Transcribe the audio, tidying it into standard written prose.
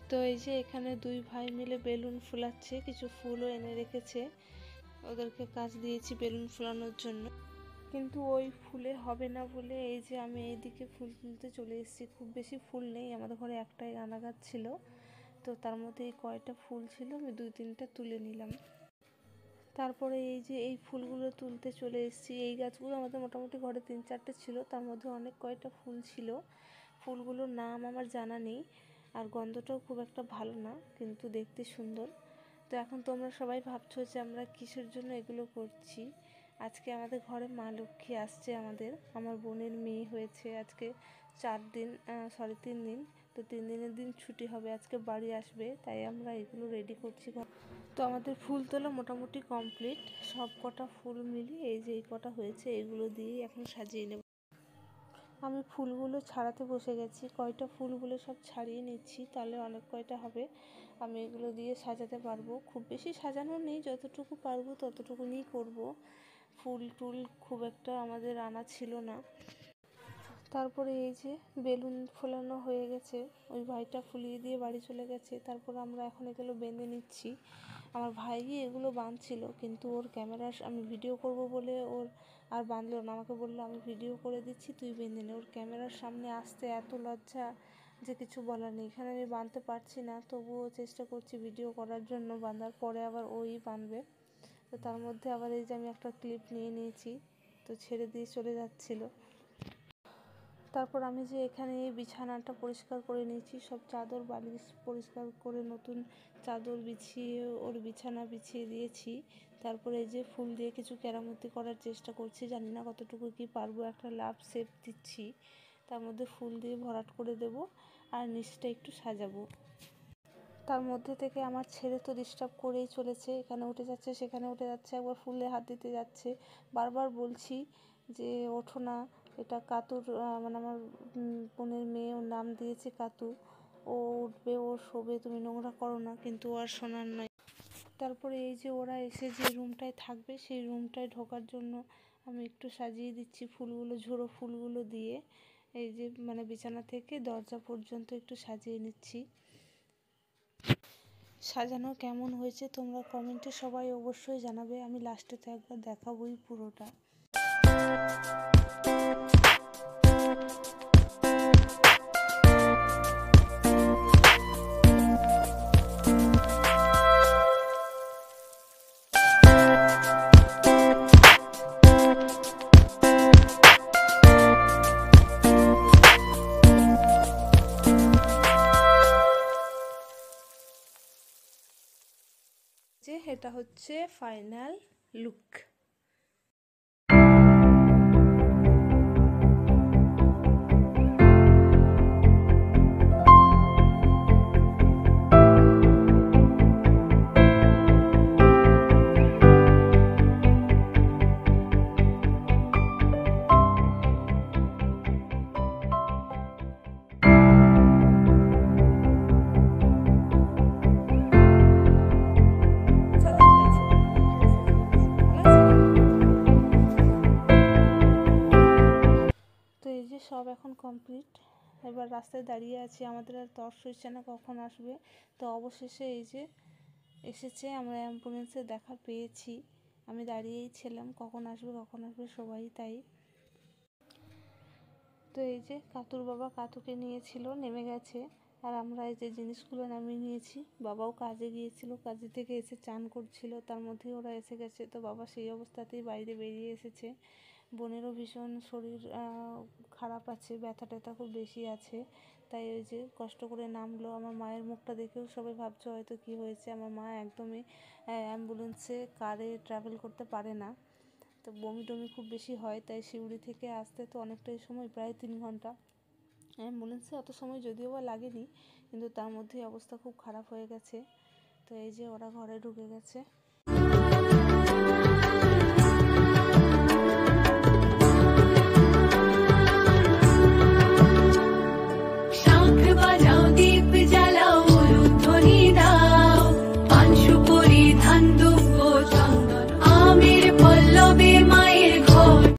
তো এই যে এখানে দুই ভাই মিলে বেলুন ফুলাচ্ছে, কিছু ফুলও এনে রেখেছে, ওদেরকে কাজ দিয়েছি বেলুন ফুলানোর জন্য। কিন্তু ওই ফুলে হবে না বলে এই যে আমি এইদিকে ফুল তুলতে চলে এসেছি। খুব বেশি ফুল নেই, আমাদের ঘরে একটাই রান্না গাছ ছিল, তো তার মধ্যে এই কয়টা ফুল ছিল, আমি 2-3টা তুলে নিলাম। তারপরে এই যে এই ফুলগুলো তুলতে চলে এসেছি। এই গাছগুলো আমাদের মোটামুটি ঘরে 3-4টে ছিল, তার মধ্যে অনেক কয়টা ফুল ছিল। ফুলগুলোর নাম আমার জানা নেই, আর গন্ধটাও খুব একটা ভালো না, কিন্তু দেখতে সুন্দর। তো এখন তোমরা সবাই ভাবছো যে আমরা কিসের জন্য এগুলো করছি। আজকে আমাদের ঘরে মা লক্ষ্মী আসছে, আমার বোনের মেয়ে হয়েছে। আজকে 3 দিন, তো 3 দিনের দিন ছুটি হবে, আজকে বাড়ি আসবে, তাই আমরা এগুলো রেডি করছি। তো আমাদের ফুল তোলা মোটামুটি কমপ্লিট, সব কটা ফুল মিলিয়ে এই যে এই কটা হয়েছে, এগুলো দিয়েই এখন সাজিয়ে নেব। আমি ফুলগুলো ছাড়াতে বসে গেছি, কয়টা ফুলগুলো সব ছাড়িয়ে নিচ্ছি, তাহলে অনেক কয়টা হবে, আমি এগুলো দিয়ে সাজাতে পারবো। খুব বেশি সাজানো নেই, যতটুকু পারবো ততটুকু নিয়েই করবো। ফুল টুল খুব একটা আমাদের আনা ছিল না। তারপরে এই যে বেলুন ফোলানো হয়ে গেছে, ওই ভাইটা ফুলিয়ে দিয়ে বাড়ি চলে গেছে। তারপর আমরা এখন এগুলো বেঁধে নিচ্ছি। আমার ভাই এগুলো বাঁধছিল, কিন্তু ওর ক্যামেরার আমি ভিডিও করব বলে ওর আর বাঁধলো না, আমাকে বললো আমি ভিডিও করে দিচ্ছি, তুই বেঁধে নে। ওর ক্যামেরার সামনে আসতে এত লজ্জা যে কিছু বলার নেই। এখানে আমি বাঁধতে পারছি না, তবুও চেষ্টা করছি ভিডিও করার জন্য। বাঁধার পরে আবার ওই বাঁধবে, তো তার মধ্যে আবার এই যে আমি একটা ক্লিপ নিয়ে নিয়েছি, তো ছেড়ে দিয়ে চলে যাচ্ছিলো। তারপর আমি যে এখানে এই বিছানাটা পরিষ্কার করে নিয়েছি, সব চাদর বালিশ পরিষ্কার করে নতুন চাদর বিছিয়ে ওর বিছানা বিছিয়ে দিয়েছি। তারপরে এই যে ফুল দিয়ে কিছু কেরামতি করার চেষ্টা করছি, জানি না কতটুকু কি পারবো। একটা লাভ শেপ দিচ্ছি, তার মধ্যে ফুল দিয়ে ভরাট করে দেব, আর নিচটা একটু সাজাবো। তার মধ্যে থেকে আমার ছেলে তো ডিস্টার্ব করেই চলেছে, এখানে উঠে যাচ্ছে সেখানে উঠে যাচ্ছে, একবার ফুলে হাত দিতে যাচ্ছে। বারবার বলছি যে ওঠো না, এটা কাতুর, মানে আমার বোনের মেয়ে, ওর নাম দিয়েছে কাতু, ও উঠবে, ও শোবে, তুমি নোংরা করো না, কিন্তু আর শোনার নয়। তারপরে এই যে ওরা এসে যে রুমটায় থাকবে, সেই রুমটায় ঢোকার জন্য আমি একটু সাজিয়ে দিচ্ছি ফুলগুলো, ঝোড়ো ফুলগুলো দিয়ে। এই যে মানে বিছানা থেকে দরজা পর্যন্ত একটু সাজিয়ে নিচ্ছি। সাজানো কেমন হয়েছে তোমরা কমেন্টে সবাই অবশ্যই জানাবে, আমি লাস্টে তো একবার দেখাবোই পুরোটা। যে এটা হচ্ছে ফাইনাল লুক। সব এখন কমপ্লিট, এবার রাস্তায় দাঁড়িয়ে আছি, আমাদের আর তর্স হচ্ছে না কখন আসবে। তো অবশেষে এই যে এসেছে, আমরা অ্যাম্বুলেন্সে দেখা পেয়েছি। আমি দাঁড়িয়েই ছিলাম কখন আসবে সবাই তাই। তো এই যে কাতুর বাবা কাতুকে নিয়েছিল, নেমে গেছে, আর আমরা এই যে জিনিসগুলো নামিয়ে নিয়েছি। বাবাও কাজে গিয়েছিল, কাজে থেকে এসে চান করছিল, তার মধ্যেই ওরা এসে গেছে। তো বাবা সেই অবস্থাতেই বাইরে বেরিয়ে এসেছে। বোনেরও ভীষণ শরীর খারাপ আছে, ব্যথা ট্যাথা খুব বেশি আছে, তাই ওই যে কষ্ট করে নামলো। আমার মায়ের মুখটা দেখেও সবাই ভাবছে হয়তো কী হয়েছে। আমার মা একদমই অ্যাম্বুলেন্সে কারে ট্রাভেল করতে পারে না, তো বমি টমি খুব বেশি হয়, তাই শিউড়ি থেকে আসতে তো অনেকটাই সময়, প্রায় 3 ঘন্টা। অ্যাম্বুলেন্সে অত সময় যদিও বা লাগেনি, কিন্তু তার মধ্যেই অবস্থা খুব খারাপ হয়ে গেছে। তো এই যে ওরা ঘরে ঢুকে গেছে।